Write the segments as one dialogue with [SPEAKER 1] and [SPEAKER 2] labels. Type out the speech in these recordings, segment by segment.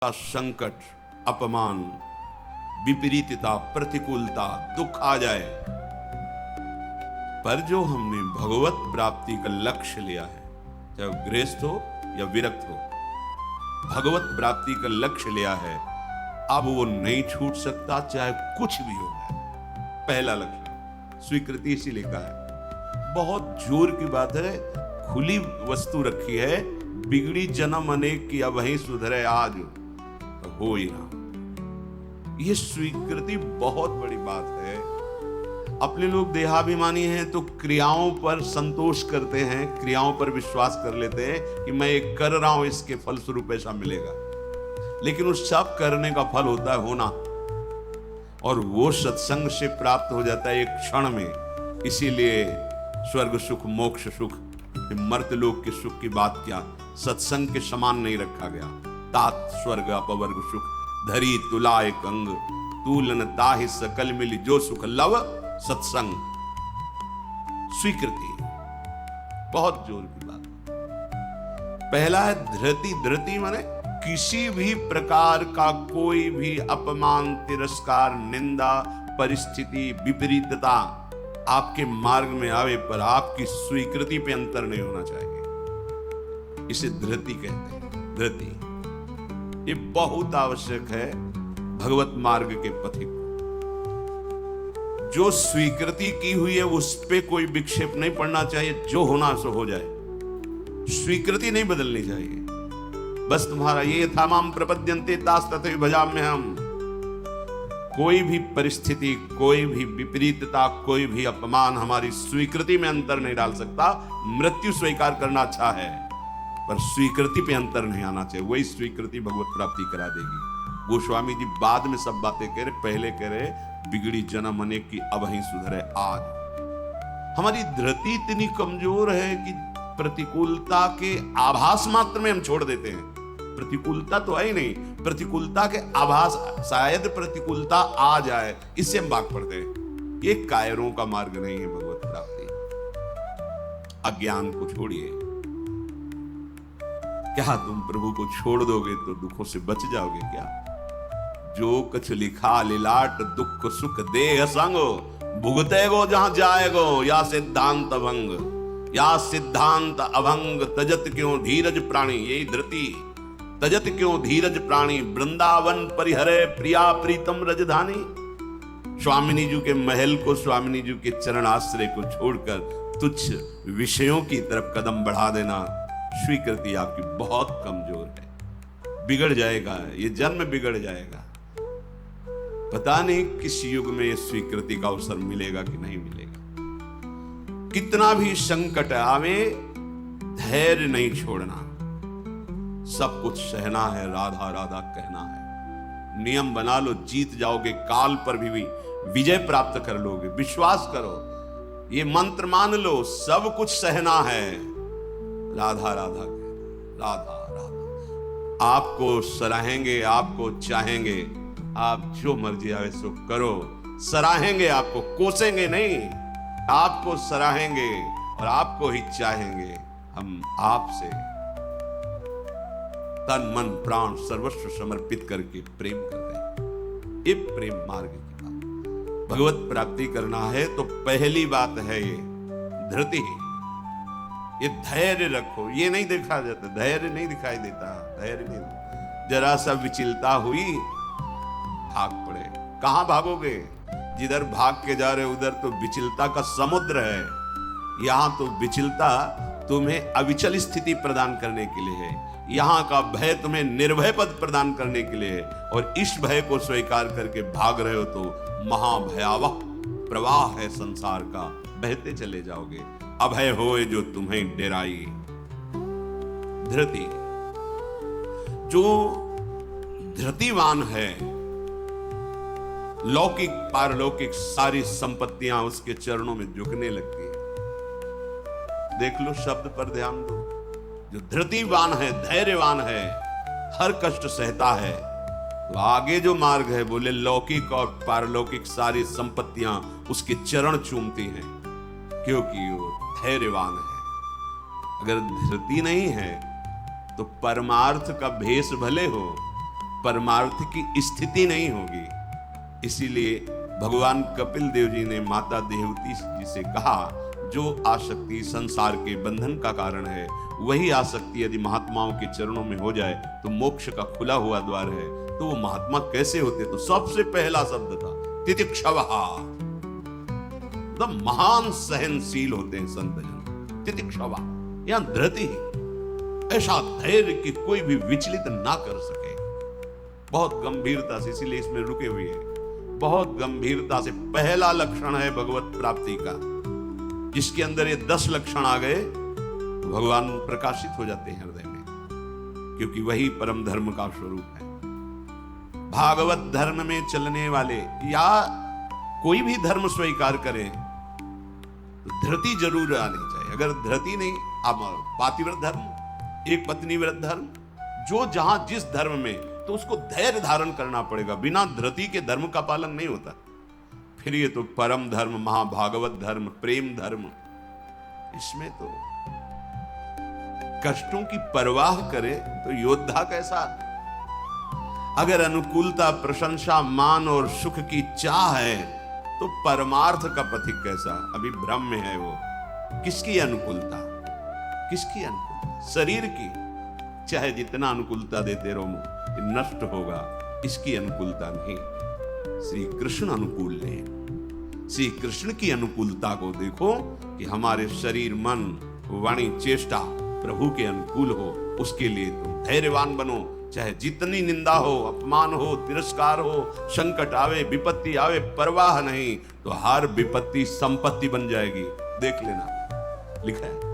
[SPEAKER 1] का संकट, अपमान, विपरीतता, प्रतिकूलता, दुख आ जाए, पर जो हमने भगवत प्राप्ति का लक्ष्य लिया है, चाहे वो गृहस्थ हो या विरक्त हो, भगवत प्राप्ति का लक्ष्य लिया है, अब वो नहीं छूट सकता, चाहे कुछ भी हो जाए। पहला लक्ष्य स्वीकृति इसीलिए कहा है। बहुत जोर की बात है, खुली वस्तु रखी है, बिगड़ी जन्म अनेक की अब वहीं सुधरे आज हो ही ना। ये स्वीकृति बहुत बड़ी बात है। अपने लोग देहाभिमानी हैं तो क्रियाओं पर संतोष करते हैं, क्रियाओं पर विश्वास कर लेते हैं कि मैं ये कर रहा हूं, इसके फलस्वरूप ऐसा मिलेगा। लेकिन उस सब करने का फल होता है होना, और वो सत्संग से प्राप्त हो जाता है एक क्षण में। इसीलिए स्वर्ग सुख, मोक्ष सुख, मर्त्यलोक के सुख की बात क्या, सत्संग के समान नहीं रखा गया। तात स्वर्ग अपवर्ग सुख, धरी तुला एक अंग, तूलन ताहि सकल मिली जो सुख लव सत्संग। स्वीकृति बहुत जोर की बात। पहला है धृति। धृति माने किसी भी प्रकार का कोई भी अपमान, तिरस्कार, निंदा, परिस्थिति, विपरीतता आपके मार्ग में आवे पर आपकी स्वीकृति पे अंतर नहीं होना चाहिए। इसे धृति कहते हैं। धृति ये बहुत आवश्यक है भगवत मार्ग के पथिक। जो स्वीकृति की हुई है उस पे कोई विक्षेप नहीं पड़ना चाहिए, जो होना सो हो जाए। स्वीकृति नहीं बदलनी चाहिए। बस तुम्हारा ये था माम प्रपद्यन्ते दास तथैव भजाम्यहम्। कोई भी परिस्थिति, कोई भी विपरीतता, कोई भी अपमान हमारी स्वीकृति में अंतर नहीं डाल सकता। मृत्यु स्वीकार करना अच्छा है, पर स्वीकृति पे अंतर नहीं आना चाहिए। वही स्वीकृति भगवत प्राप्ति करा देगी। गोस्वामी जी बाद में सब बातें कह रहे, पहले कह रहे बिगड़ी जन्म अनेक की अब वहीं सुधरे आज। हमारी धृति इतनी कमजोर है कि प्रतिकूलता के आभास मात्र में हम छोड़ देते हैं। प्रतिकूलता तो है ही नहीं, प्रतिकूलता के आभास, शायद प्रतिकूलता आ जाए, इससे हम भाग पड़ते हैं। ये कायरों का मार्ग नहीं है भगवत प्राप्ति। अज्ञान को छोड़िए। क्या तुम प्रभु को छोड़ दोगे तो दुखों से बच जाओगे क्या? जो कुछ लिखा लिलाट दुख सुख देह संग, भुगते गो जहां जाएगो या सिद्धांत अभंग। या सिद्धांत अभंग तजत क्यों धीरज प्राणी, यही धृति। तजत क्यों धीरज प्राणी, वृंदावन परिहरे प्रिया प्रीतम रजधानी। स्वामिनी जी के महल को, स्वामिनी जी के चरण आश्रय को छोड़कर तुच्छ विषयों की तरफ कदम बढ़ा देना, स्वीकृति आपकी बहुत कमजोर है। बिगड़ जाएगा, ये जन्म बिगड़ जाएगा। पता नहीं किस युग में ये स्वीकृति का अवसर मिलेगा कि नहीं मिलेगा। कितना भी संकट आवे, धैर्य नहीं छोड़ना, सब कुछ सहना है, राधा राधा कहना है। नियम बना लो, जीत जाओगे, काल पर भी विजय प्राप्त कर लोगे। विश्वास करो, ये मंत्र मान लो, सब कुछ सहना है। राधा राधा राधा राधा। आपको सराहेंगे, आपको चाहेंगे, आप जो मर्जी आवे सो करो। सराहेंगे आपको, कोसेंगे नहीं, आपको सराहेंगे और आपको ही चाहेंगे। हम आपसे तन मन प्राण सर्वस्व समर्पित करके प्रेम कर रहे हैं। ये प्रेम मार्ग की बात। भगवत प्राप्ति करना है तो पहली बात है ये धृति। ये धैर्य रखो। ये नहीं देखा जाता, धैर्य नहीं दिखाई देता, धैर्य नहीं। जरा सा विचलता हुई, भाग पड़े। कहां भागोगे? जिधर भाग के जा रहे उधर तो विचलता का समुद्र है। यहां तो विचलता तुम्हें अविचल स्थिति प्रदान करने के लिए है। यहां का भय तुम्हें निर्भय पद प्रदान करने के लिए है। और इस भय को स्वीकार करके भाग रहे हो तो महाभयावह प्रवाह है संसार का, बहते चले जाओगे। अभय होए जो तुम्हें डेराई। धृति, जो धृतिवान है, लौकिक पारलौकिक सारी संपत्तियां उसके चरणों में झुकने लगती है। देख लो, शब्द पर ध्यान दो। जो धृतिवान है, धैर्यवान है, हर कष्ट सहता है, तो आगे जो मार्ग है बोले लौकिक और पारलौकिक सारी संपत्तियां उसके चरण चूमती हैं, क्योंकि वो धैर्यवान है। अगर धृति नहीं है तो परमार्थ का भेष भले हो, परमार्थ की स्थिति नहीं होगी। इसीलिए भगवान कपिल देव जी ने माता देवती जी से कहा, जो आसक्ति संसार के बंधन का कारण है, वही आसक्ति यदि महात्माओं के चरणों में हो जाए तो मोक्ष का खुला हुआ द्वार है। तो वो महात्मा कैसे होते? तो सबसे पहला शब्द था तितिक्षवहा। महान सहनशील होते हैं संत जन। तितिक्षवा यहां धृति, ऐसा धैर्य कि कोई भी विचलित ना कर सके। बहुत गंभीरता से, इसीलिए इसमें रुके हुए हैं। बहुत गंभीरता से पहला लक्षण है भगवत प्राप्ति का। जिसके अंदर ये 10 लक्षण आ गए तो भगवान प्रकाशित हो जाते हैं हृदय में, क्योंकि वही परम धर्म का स्वरूप है। भागवत धर्म में चलने वाले या कोई भी धर्म स्वीकार करें तो धृति जरूर आनी चाहिए। अगर धृति नहीं, अब पातिव्रत धर्म, एक पत्नी व्रत धर्म, जो जहां जिस धर्म में, तो उसको धैर्य धारण करना पड़ेगा। बिना धृति के धर्म का पालन नहीं होता। फिर ये तो परम धर्म, महाभागवत धर्म, प्रेम धर्म, इसमें तो कष्टों की परवाह करे तो योद्धा कैसा। अगर अनुकूलता, प्रशंसा, मान और सुख की चाह है तो परमार्थ का पथिक कैसा? अभी भ्रम में है वो। किसकी अनुकूलता? किसकी अनुकूलता? शरीर की। चाहे जितना अनुकूलता देते रहो, नष्ट होगा। इसकी अनुकूलता नहीं। श्री कृष्ण अनुकूल है। श्री कृष्ण की अनुकूलता को देखो कि हमारे शरीर, मन, वाणी, चेष्टा प्रभु के अनुकूल हो। उसके लिए तुम धैर्यवान बनो। चाहे जितनी निंदा हो, अपमान हो, तिरस्कार हो, संकट आवे, विपत्ति आवे, परवाह नहीं। तो हर विपत्ति संपत्ति बन जाएगी। देख लेना, लिखा है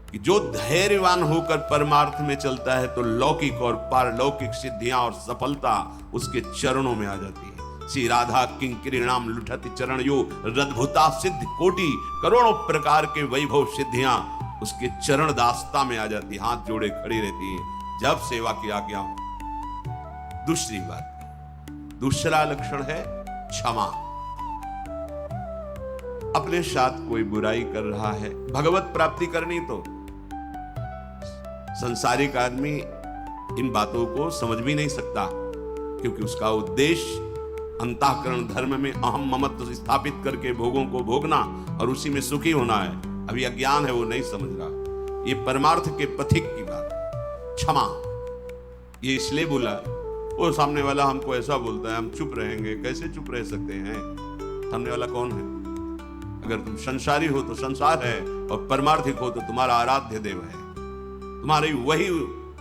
[SPEAKER 1] कि जो धैर्यवान होकर परमार्थ में चलता है तो लौकिक और पारलौकिक सिद्धियां और सफलता उसके चरणों में आ जाती है। श्री राधा किंकरी नाम लुठति चरण यो, रद्भुता सिद्ध कोटि, करोड़ों प्रकार के वैभव सिद्धियां उसके चरण दास्ता में आ जाती, हाथ जोड़े खड़ी रहती है जब सेवा की आज्ञा हो। दूसरी बात, दूसरा लक्षण है क्षमा। अपने साथ कोई बुराई कर रहा है, भगवत प्राप्ति करनी तो संसारिक आदमी इन बातों को समझ भी नहीं सकता, क्योंकि उसका उद्देश्य अंतःकरण धर्म में अहम ममत्व स्थापित करके भोगों को भोगना और उसी में सुखी होना है। अभी अज्ञान है, वो नहीं समझ रहा। ये परमार्थ के पथिक की बात। क्षमा, ये इसलिए बोला, वो सामने वाला हमको ऐसा बोलता है, हम चुप रहेंगे। कैसे चुप रह सकते हैं? सामने वाला कौन है? अगर तुम संसारी हो तो संसार है, और परमार्थिक हो तो तुम्हारा आराध्य देव है। तुम्हारी वही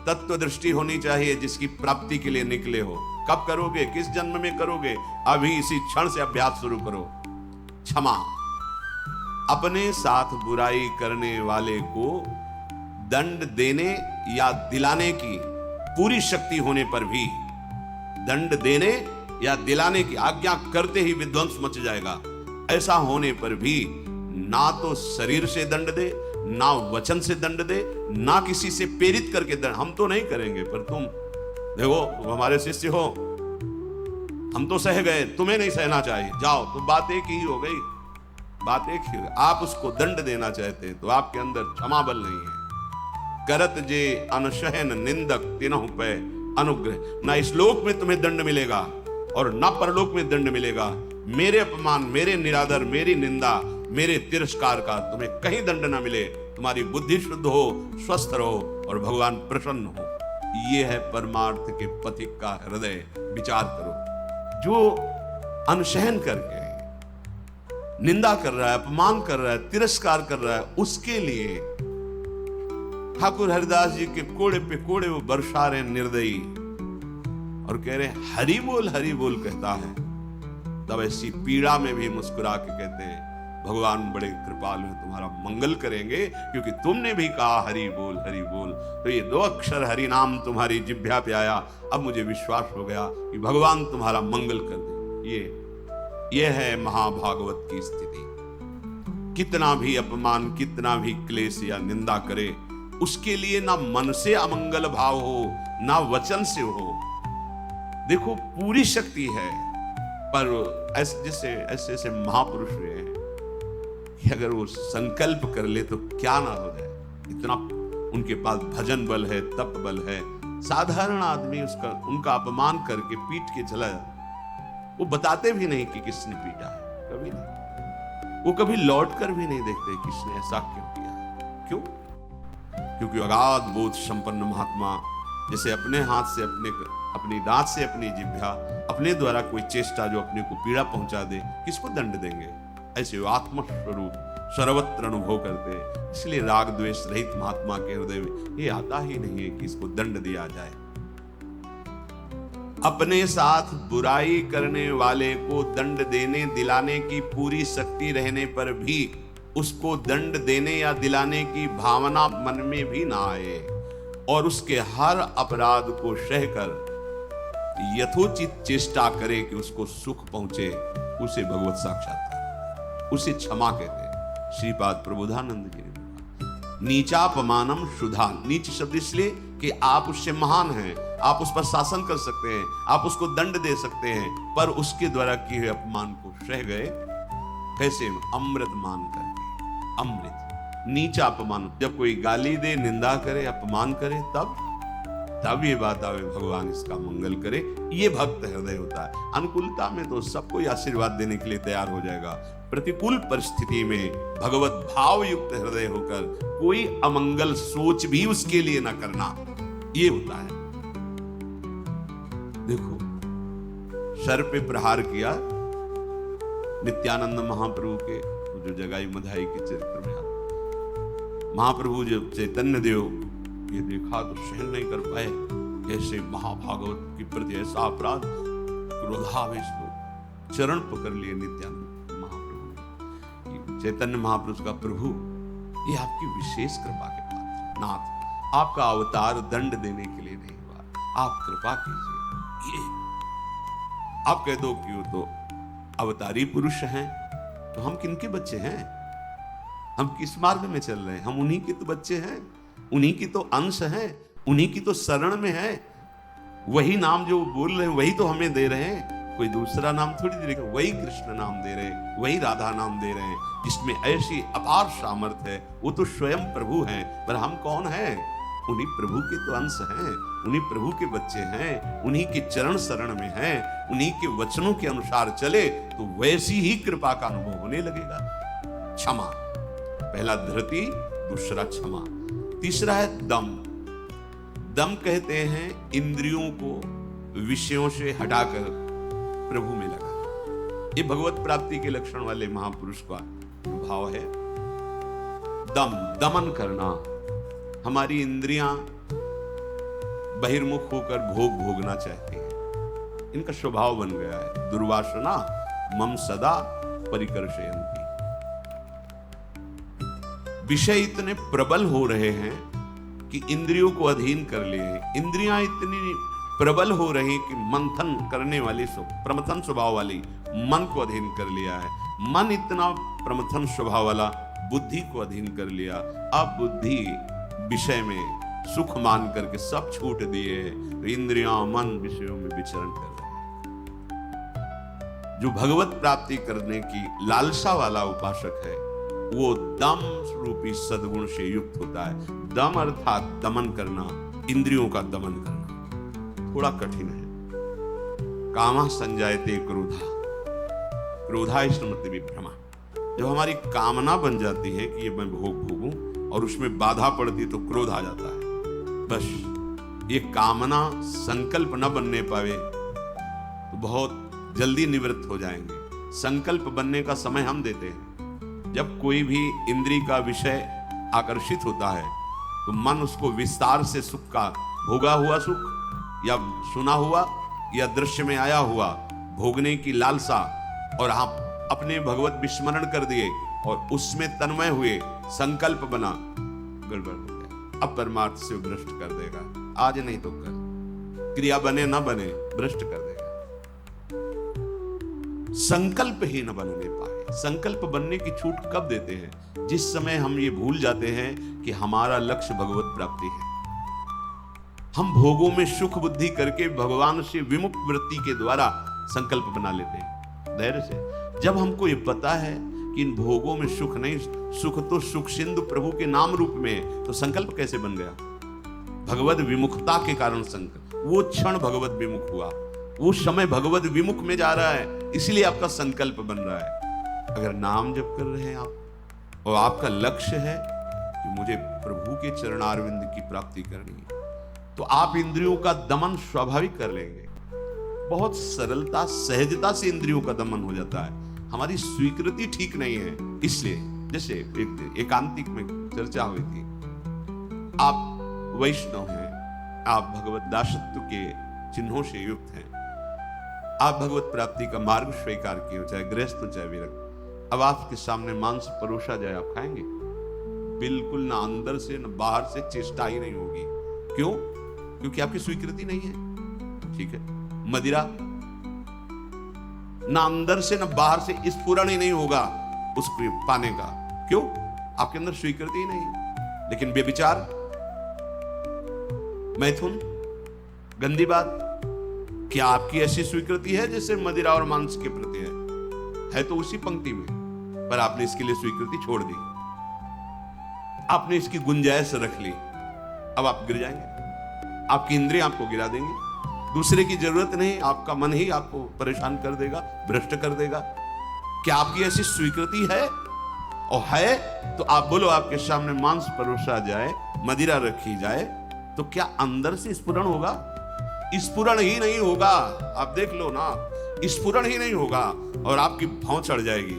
[SPEAKER 1] तत्व दृष्टि होनी चाहिए जिसकी प्राप्ति के लिए निकले हो। कब करोगे? किस जन्म में करोगे? अभी इसी क्षण से अभ्यास शुरू करो। क्षमा, अपने साथ बुराई करने वाले को दंड देने या दिलाने की पूरी शक्ति होने पर भी, दंड देने या दिलाने की आज्ञा करते ही विध्वंस मच जाएगा, ऐसा होने पर भी ना तो शरीर से दंड दे, ना वचन से दंड दे, ना किसी से प्रेरित करके दंड। हम तो नहीं करेंगे, पर तुम देखो, तुम हमारे शिष्य हो, हम तो सह गए, तुम्हें नहीं सहना चाहिए, जाओ। तो बात एक ही हो गई, बात एक ही हो गई। आप उसको दंड देना चाहते हैं तो आपके अंदर क्षमा बल नहीं है। करत जे अनशहन निंदक तिनहु पे अनुग्रह। ना इस लोक में तुम्हें दंड मिलेगा और ना परलोक में दंड मिलेगा। मेरे अपमान, मेरे निरादर, मेरी निंदा, मेरे तिरस्कार का तुम्हें कहीं दंड ना मिले। तुम्हारी बुद्धि शुद्ध हो, स्वस्थ रहो और भगवान प्रसन्न हो। ये है परमार्थ के पथिक का हृदय। विचार करो, जो अनशहन करके निंदा कर रहा है, अपमान कर रहा है, तिरस्कार कर रहा है, उसके लिए ठाकुर हरिदास जी के कोड़े पे कोड़े वो बरसा रहे निर्दयी और कह रहे हरि बोल कहता है। तब ऐसी पीड़ा में भी मुस्कुरा के कहते हैं भगवान बड़े कृपालु हैं, तुम्हारा मंगल करेंगे, क्योंकि तुमने भी कहा हरि बोल हरि बोल। तो ये 2 अक्षर हरि नाम तुम्हारी जिह्वा पे आया, अब मुझे विश्वास हो गया कि भगवान तुम्हारा मंगल कर दे। ये है महाभागवत की स्थिति। कितना भी अपमान, कितना भी क्लेश या निंदा करे, उसके लिए ना मन से अमंगल भाव हो, ना वचन से हो। देखो, पूरी शक्ति है, पर ऐसे ऐसे महापुरुष हुए हैं कि अगर वो संकल्प कर ले तो क्या ना हो जाए। इतना उनके पास भजन बल है, तप बल है, साधारण आदमी उनका अपमान करके पीट के चला जाता। वो बताते भी नहीं कि किसने पीटा है, कभी नहीं। वो कभी लौट कर भी नहीं देखते किसने ऐसा क्यों किया। क्यों? क्योंकि अगाध बोध संपन्न महात्मा जैसे अपने हाथ से अपनी दांत से अपनी जिह्वा अपने द्वारा कोई चेष्टा जो अपने को पीड़ा पहुंचा दे, किसको दंड देंगे? ऐसे वो आत्मस्वरूप सर्वत्र अनुभव करते हैं। इसलिए राग द्वेष रहित महात्मा के हृदय में ये आता ही नहीं है कि इसको दंड दिया जाए। अपने साथ बुराई करने वाले को दंड देने दिलाने की पूरी शक्ति रहने पर भी उसको दंड देने या दिलाने की भावना मन में भी ना आए और उसके हर अपराध को सहकर यथोचित चेष्टा करे कि उसको सुख पहुंचे, उसे भगवत साक्षात्कार, उसे क्षमा कहते हैं। श्रीपाद प्रबोधानंद गिरि। नीचापमानम शुद्धा। नीच शब्द इसलिए कि आप उससे महान हैं, आप उस पर शासन कर सकते हैं, आप उसको दंड दे सकते हैं, पर उसके द्वारा किए हुए अपमान को सह गए। कैसे? अमृत मान करके। अमृत नीचा अपमान, जब कोई गाली दे, निंदा करे, अपमान करे, तब ये बात आवे भगवान इसका मंगल करे। ये भक्त हृदय होता है। अनुकूलता में तो सबको आशीर्वाद देने के लिए तैयार हो जाएगा। प्रतिकूल परिस्थिति में भगवत भाव युक्त हृदय होकर कोई अमंगल सोच भी उसके लिए न करना, ये होता है। देखो, सर पे प्रहार किया नित्यानंद महाप्रभु के, जो जगाई मधाई के चरित्र में आता। महाप्रभु जब चैतन्य देव ये देखा तो सहन नहीं कर पाए, कैसे महाभागवत के प्रति ऐसा अपराध, क्रोधावेश हो चरण पकड़ लिए नित्यानंद महाप्रभु। चैतन्य महापुरुष का प्रभु, ये आपकी विशेष कृपा के पात्र नाथ, आपका अवतार दंड देने के लिए नहीं हुआ, आप कृपा कीजिए। ये आप कह दो कि वो तो अवतारी पुरुष हैं, तो हम किनके बच्चे हैं? हम किस मार्ग में चल रहे हैं? हम उन्हीं के तो बच्चे हैं, उन्हीं की तो अंश हैं, उन्हीं की तो शरण में है। वही नाम जो बोल रहे हैं वही तो हमें दे रहे हैं, कोई दूसरा नाम थोड़ी दे रहे हैं। वही कृष्ण नाम दे रहे हैं, वही राधा नाम दे रहे हैं, जिसमें ऐसी अपार सामर्थ्य है। वो तो स्वयं प्रभु हैं, पर हम कौन हैं? उन्हीं प्रभु के तो अंश हैं, उन्हीं प्रभु के बच्चे हैं, उन्हीं के चरण शरण में हैं, उन्हीं के वचनों के अनुसार चले तो वैसी ही कृपा का अनुभव होने लगेगा। क्षमा, पहला धृति, दूसरा क्षमा, तीसरा है दम। दम कहते हैं इंद्रियों को विषयों से हटाकर प्रभु में लगा। ये भगवत प्राप्ति के लक्षण वाले महापुरुष का भाव है। दम, दमन करना। हमारी इंद्रियां बहिर्मुख होकर भोग भोगना चाहती हैं, इनका स्वभाव बन गया है। दुर्वासना मम सदा परिकर्षयन्ति। विषय इतने प्रबल हो रहे हैं कि इंद्रियों को अधीन कर लिए। इंद्रियां इतनी प्रबल हो रही कि मंथन करने वाली, प्रमथन स्वभाव वाली मन को अधीन कर लिया है। मन इतना प्रमथन स्वभाव वाला बुद्धि को अधीन कर लिया। अब बुद्धि विषय में सुख मान करके सब छूट दिए, तो इंद्रियां मन विषयों में विचरण कर रहे हैं। जो भगवत प्राप्ति करने की लालसा वाला उपासक है, वो दम रूपी सद्गुण से युक्त होता है। दम अर्थात दमन करना, इंद्रियों का दमन करना थोड़ा कठिन है। कामा संजायते क्रोधा, क्रोधा स्मृति विभ्रमा। जब हमारी कामना बन जाती है कि ये मैं भोग भोगूं और उसमें बाधा पड़ती तो क्रोध आ जाता है। बस ये कामना संकल्प न बनने पावे तो बहुत जल्दी निवृत्त हो जाएंगे। संकल्प बनने का समय हम देते हैं। जब कोई भी इंद्रिय का विषय आकर्षित होता है तो मन उसको विस्तार से सुख का, भोगा हुआ सुख या सुना हुआ या दृश्य में आया हुआ भोगने की लालसा, और आप अपने भगवत विस्मरण कर दिए और उसमें तन्मय हुए, संकल्प बना, गड़बड़ हो गया। अब परमार्थ से भ्रष्ट कर देगा। आज नहीं तो कल, क्रिया बने ना बने भ्रष्ट कर देगा। संकल्प ही न बनने पाए। संकल्प बनने की छूट कब देते हैं? जिस समय हम ये भूल जाते हैं कि हमारा लक्ष्य भगवत प्राप्ति है। हम भोगों में सुख बुद्धि करके भगवान से विमुख वृत्ति के द्वारा संकल्प बना लेते हैं धैर्य से। जब हमको ये पता है कि इन भोगों में सुख नहीं, सुख तो सुख सिंधु प्रभु के नाम रूप में है, तो संकल्प कैसे बन गया? भगवत विमुखता के कारण संकल्प, वो क्षण भगवत विमुख हुआ, वो समय भगवत विमुख में जा रहा है, इसलिए आपका संकल्प बन रहा है। अगर नाम जप कर रहे हैं आप और आपका लक्ष्य है कि मुझे प्रभु के चरणारविंद की प्राप्ति करनी है, तो आप इंद्रियों का दमन स्वाभाविक कर लेंगे। बहुत सरलता सहजता से इंद्रियों का दमन हो जाता है। हमारी स्वीकृति ठीक नहीं है, इसलिए जैसे एक एकांतिक में चर्चा हुई थी, आप वैष्णव हैं, आप भगवत दासत्व के चिन्हों से युक्त हैं, आप भगवत प्राप्ति का मार्ग स्वीकार किए हो, चाहे गृहस्थ हो चाहे विरक्त। अब आपके सामने मांस परोसा जाए, आप खाएंगे? बिल्कुल ना अंदर से न बाहर से चेष्टा ही नहीं होगी। क्यों? क्योंकि आपकी स्वीकृति नहीं है। ठीक है, मदिरा ना अंदर से न बाहर से स्फुरण ही नहीं होगा उसको पाने का। क्यों? आपके अंदर स्वीकृति ही नहीं। लेकिन व्यभिचार, मैथुन, गंदी बात, क्या आपकी ऐसी स्वीकृति है जैसे मदिरा और मांस के प्रति है तो उसी पंक्ति में, पर आपने इसके लिए स्वीकृति छोड़ दी, आपने इसकी गुंजाइश रख ली। अब आप गिर जाएंगे, आपकी इंद्रियां आपको गिरा देंगी, दूसरे की जरूरत नहीं, आपका मन ही आपको परेशान कर देगा, भ्रष्ट कर देगा। क्या आपकी ऐसी स्वीकृति है? और है तो आप बोलो, आपके सामने मांस परोसा जाए, मदिरा रखी जाए, तो क्या अंदर से स्फुरण होगा? स्फुरण ही नहीं होगा। आप देख लो ना, स्फुरण ही नहीं होगा और आपकी भौं चढ़ जाएगी।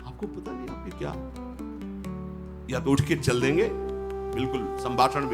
[SPEAKER 1] आपको पता नहीं आपके क्या, या तो उठ के चल देंगे, बिल्कुल संभाषण भी